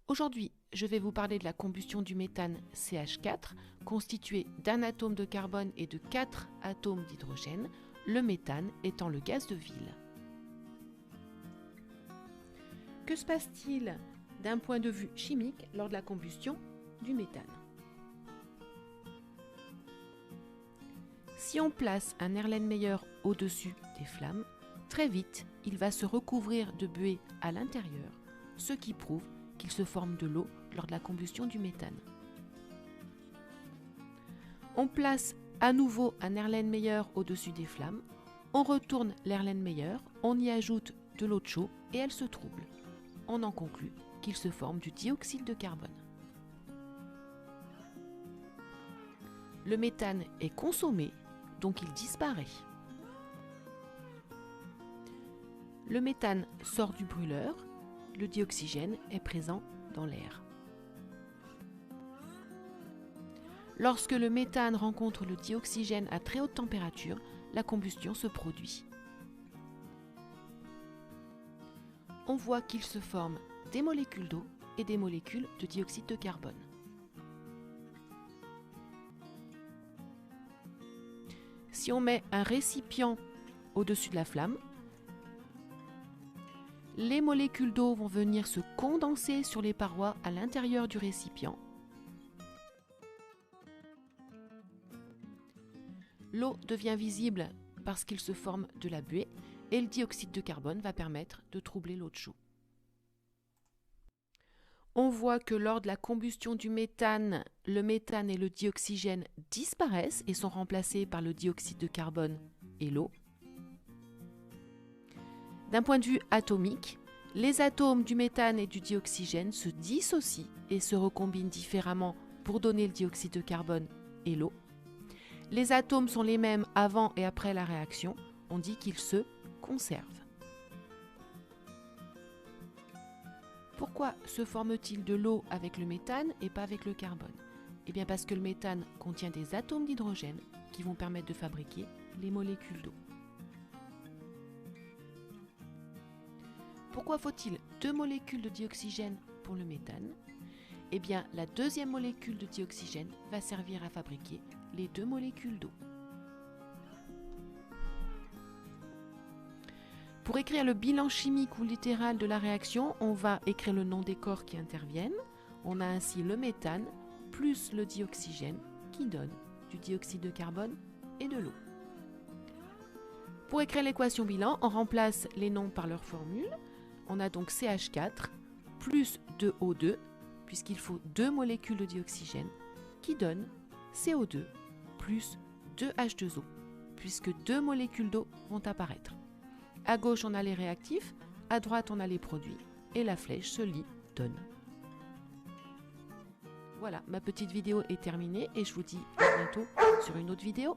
Aujourd'hui, je vais vous parler de la combustion du méthane CH4, constitué d'un atome de carbone et de 4 atomes d'hydrogène, le méthane étant le gaz de ville. Que se passe-t-il d'un point de vue chimique lors de la combustion du méthane? Si on place un Erlenmeyer au-dessus des flammes, très vite, il va se recouvrir de buée à l'intérieur, ce qui prouve qu'il se forme de l'eau lors de la combustion du méthane. On place à nouveau un Erlenmeyer au-dessus des flammes, on retourne l'Erlenmeyer, on y ajoute de l'eau de chaud et elle se trouble. On en conclut qu'il se forme du dioxyde de carbone. Le méthane est consommé, donc il disparaît. Le méthane sort du brûleur, le dioxygène est présent dans l'air. Lorsque le méthane rencontre le dioxygène à très haute température, la combustion se produit. On voit qu'il se forme des molécules d'eau et des molécules de dioxyde de carbone. Si on met un récipient au-dessus de la flamme, les molécules d'eau vont venir se condenser sur les parois à l'intérieur du récipient. L'eau devient visible parce qu'il se forme de la buée et le dioxyde de carbone va permettre de troubler l'eau de chaud. On voit que lors de la combustion du méthane, le méthane et le dioxygène disparaissent et sont remplacés par le dioxyde de carbone et l'eau. D'un point de vue atomique, les atomes du méthane et du dioxygène se dissocient et se recombinent différemment pour donner le dioxyde de carbone et l'eau. Les atomes sont les mêmes avant et après la réaction, on dit qu'ils se conservent. Pourquoi se forme-t-il de l'eau avec le méthane et pas avec le carbone? Eh bien parce que le méthane contient des atomes d'hydrogène qui vont permettre de fabriquer les molécules d'eau. Pourquoi faut-il 2 molécules de dioxygène pour le méthane? Eh bien, la deuxième molécule de dioxygène va servir à fabriquer les 2 molécules d'eau. Pour écrire le bilan chimique ou littéral de la réaction, on va écrire le nom des corps qui interviennent. On a ainsi le méthane plus le dioxygène qui donne du dioxyde de carbone et de l'eau. Pour écrire l'équation bilan, on remplace les noms par leur formule. On a donc CH4 plus 2O2, puisqu'il faut 2 molécules de dioxygène, qui donnent CO2 plus 2H2O, puisque 2 molécules d'eau vont apparaître. À gauche, on a les réactifs, à droite, on a les produits, et la flèche se lit donne. Voilà, ma petite vidéo est terminée et je vous dis à bientôt sur une autre vidéo.